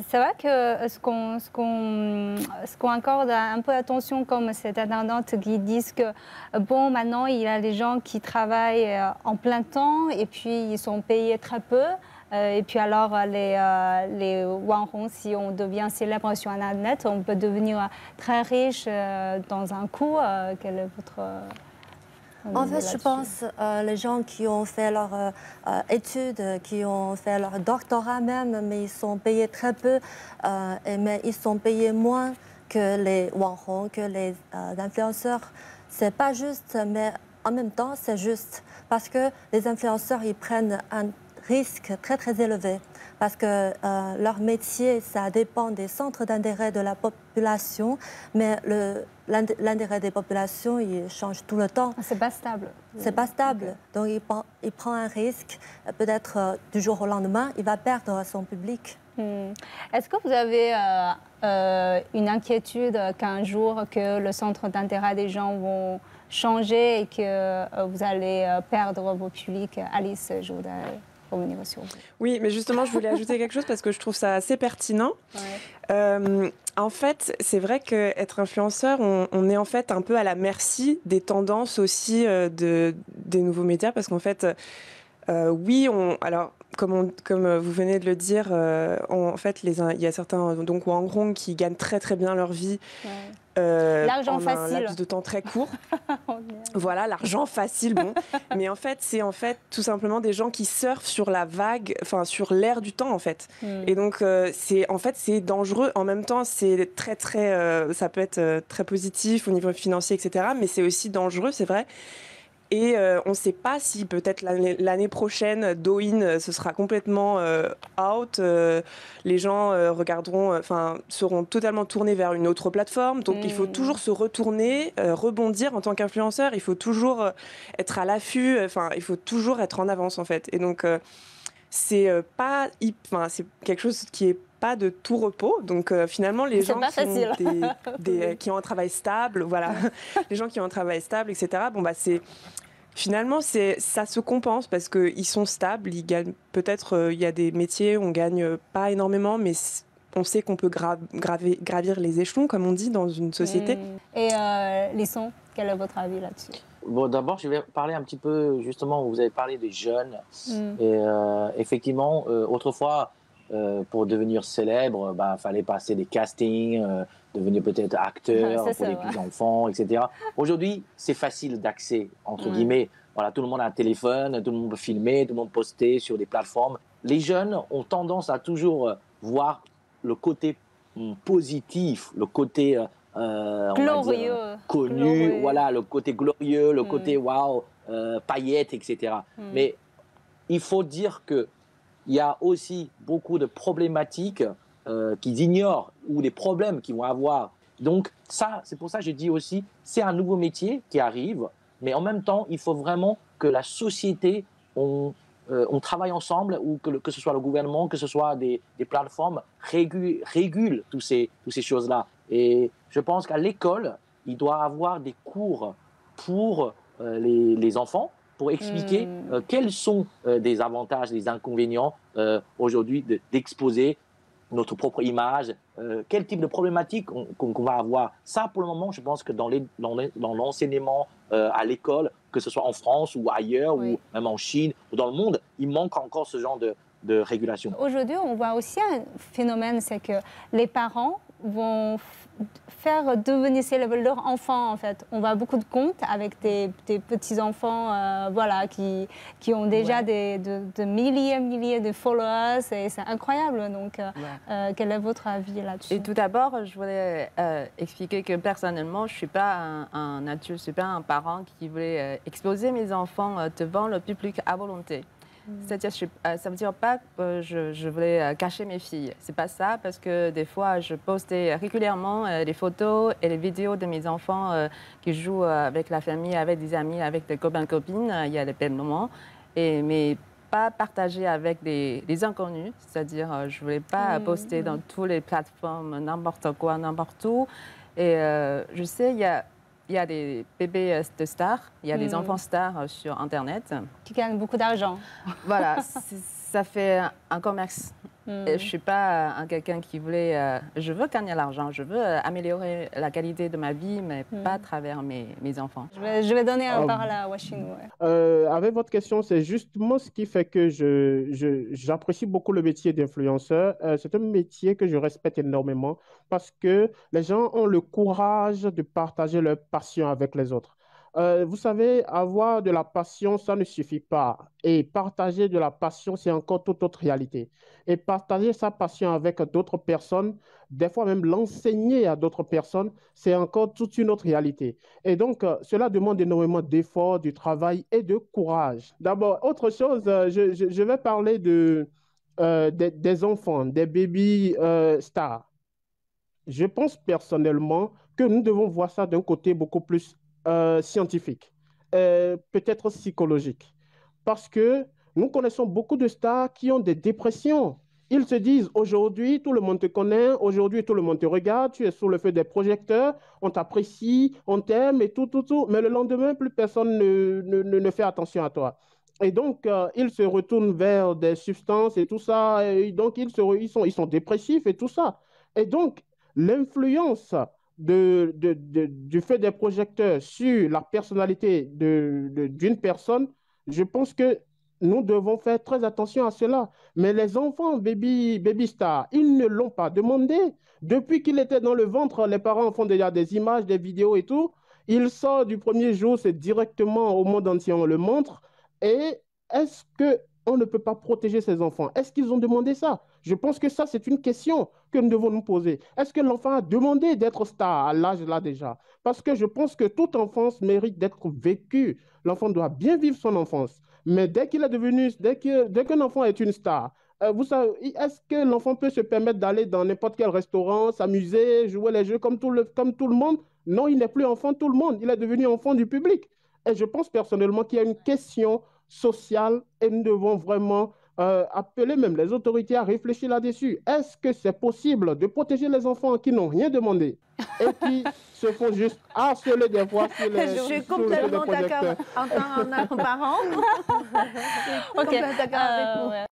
C'est vrai que ce qu'on accorde un peu attention, comme cette internaute qui disent que, bon, maintenant, il y a des gens qui travaillent en plein temps et puis ils sont payés très peu. Et puis alors, les Wanhong, si on devient célèbre sur Internet, on peut devenir très riche dans un coup. Quel est votre En idée fait, je là-dessus? pense les gens qui ont fait leurs études, qui ont fait leur doctorat même, mais ils sont payés très peu, mais ils sont payés moins que les Wanhong, que les influenceurs. C'est pas juste, mais en même temps, c'est juste. Parce que les influenceurs, ils prennent un risque très très élevé. Parce que leur métier, ça dépend des centres d'intérêt de la population, mais l'intérêt des populations, il change tout le temps. C'est pas stable. C'est pas stable. Ok. Donc, il prend un risque. Peut-être du jour au lendemain, il va perdre son public. Est-ce que vous avez une inquiétude qu'un jour que le centre d'intérêt des gens vont changer et que vous allez perdre vos publics? Alice, je voudrais revenir sur vous. Oui, mais justement, je voulais ajouter quelque chose parce que je trouve ça assez pertinent. En fait, c'est vrai qu'être influenceur, on est en fait un peu à la merci des tendances aussi des nouveaux médias parce qu'en fait, oui, alors comme vous venez de le dire, en fait, il y a certains donc Wangrong qui gagnent très très bien leur vie L'argent en un facile. laps de temps très court. Voilà, l'argent facile, bon. Mais en fait, c'est tout simplement des gens qui surfent sur la vague, enfin sur l'air du temps en fait. Et donc c'est dangereux. En même temps, c'est très très, ça peut être très positif au niveau financier, etc. Mais c'est aussi dangereux, c'est vrai. Et on ne sait pas si peut-être l'année prochaine, Douyin ce sera complètement out. Les gens seront totalement tournés vers une autre plateforme. Donc il faut toujours se retourner, rebondir en tant qu'influenceur. Il faut toujours être à l'affût. Il faut toujours être en avance en fait. Et donc c'est c'est quelque chose qui est pas de tout repos. Donc finalement, les gens qui ont un travail stable, voilà, les gens qui ont un travail stable, etc. Bon bah finalement, ça se compense parce qu'ils sont stables, ils gagnent peut-être, il y a des métiers où on gagne pas énormément, mais on sait qu'on peut gravir les échelons, comme on dit, dans une société. Et Lisson, quel est votre avis là-dessus? Bon, d'abord, je vais parler un petit peu, justement, vous avez parlé des jeunes. Et effectivement, autrefois, pour devenir célèbre, il fallait passer des castings, devenir peut-être acteur pour les petits-enfants, etc. Aujourd'hui, c'est facile d'accès, entre guillemets. Voilà, tout le monde a un téléphone, tout le monde peut filmer, tout le monde peut poster sur des plateformes. Les jeunes ont tendance à toujours voir le côté positif, le côté glorieux, connu, glorieux. Voilà, le côté glorieux, le côté waouh, paillettes, etc. Mais il faut dire que il y a aussi beaucoup de problématiques qu'ils ignorent ou des problèmes qu'ils vont avoir. Donc ça, c'est pour ça que je dis aussi, c'est un nouveau métier qui arrive, mais en même temps, il faut vraiment que la société, on travaille ensemble, ou que ce soit le gouvernement, que ce soit des plateformes, régulent toutes ces choses-là. Et je pense qu'à l'école, il doit avoir des cours pour les enfants, pour expliquer quels sont des avantages, des inconvénients aujourd'hui d'exposer notre propre image, quel type de problématiques qu'on va avoir. Ça, pour le moment, je pense que dans l'enseignement à l'école, que ce soit en France ou ailleurs, ou même en Chine, ou dans le monde, il manque encore ce genre de régulation. Aujourd'hui, on voit aussi un phénomène, c'est que les parents vont faire devenir célèbres leurs enfants, en fait. On voit beaucoup de comptes avec des petits-enfants voilà, qui ont déjà de milliers de followers, et c'est incroyable. Donc, quel est votre avis là-dessus? Et tout d'abord, je voulais expliquer que personnellement, je ne suis pas un adulte, je ne suis pas un parent qui voulait exposer mes enfants devant le public à volonté. C'est-à-dire, ça ne veut dire pas que je voulais cacher mes filles. C'est pas ça, parce que des fois, je postais régulièrement les photos et les vidéos de mes enfants qui jouent avec la famille, avec des amis, avec des copains-copines. Il y a des belles moments. Mais pas partager avec des inconnus. C'est-à-dire, je ne voulais pas poster dans toutes les plateformes, n'importe quoi, n'importe où. Et je sais, il y a des bébés de stars, il y a des enfants stars sur Internet. Qui gagnent beaucoup d'argent. Voilà, ça fait un commerce Je ne suis pas quelqu'un qui voulait... je veux gagner l'argent, je veux améliorer la qualité de ma vie, mais pas à travers mes enfants. Je vais donner la parole à Washing. Avec votre question, c'est justement ce qui fait que j'apprécie beaucoup le métier d'influenceur. C'est un métier que je respecte énormément parce que les gens ont le courage de partager leur passion avec les autres. Vous savez, avoir de la passion, ça ne suffit pas. Et partager de la passion, c'est encore toute autre réalité. Et partager sa passion avec d'autres personnes, des fois même l'enseigner à d'autres personnes, c'est encore toute une autre réalité. Et donc, cela demande énormément d'efforts, du travail et de courage. D'abord, autre chose, je vais parler des enfants, des baby stars. Je pense personnellement que nous devons voir ça d'un côté beaucoup plus scientifique, peut-être psychologique. Parce que nous connaissons beaucoup de stars qui ont des dépressions. Ils se disent, aujourd'hui, tout le monde te connaît, aujourd'hui, tout le monde te regarde, tu es sous le feu des projecteurs, on t'apprécie, on t'aime et tout. Mais le lendemain, plus personne ne fait attention à toi. Et donc, ils se retournent vers des substances et tout ça. Et donc, ils sont dépressifs et tout ça. Et donc, l'influence du fait des projecteurs sur la personnalité d'une personne, je pense que nous devons faire très attention à cela. Mais les enfants baby stars, ils ne l'ont pas demandé. Depuis qu'il était dans le ventre, les parents font déjà des images, des vidéos et tout. Il sort du premier jour, c'est directement au monde entier, on le montre. Et est-ce qu'on ne peut pas protéger ces enfants? Est-ce qu'ils ont demandé ça? Je pense que ça, c'est une question que nous devons nous poser. Est-ce que l'enfant a demandé d'être star à l'âge là déjà? Parce que je pense que toute enfance mérite d'être vécue. L'enfant doit bien vivre son enfance. Mais dès qu'un enfant est une star, vous savez, est-ce que l'enfant peut se permettre d'aller dans n'importe quel restaurant, s'amuser, jouer les jeux comme tout le monde? Non, il n'est plus enfant tout le monde. Il est devenu enfant du public. Et je pense personnellement qu'il y a une question sociale et nous devons vraiment appeler même les autorités à réfléchir là-dessus. Est-ce que c'est possible de protéger les enfants qui n'ont rien demandé et qui se font juste harceler des fois sur les... Je suis complètement d'accord en tant que parent. Je suis complètement d'accord avec vous.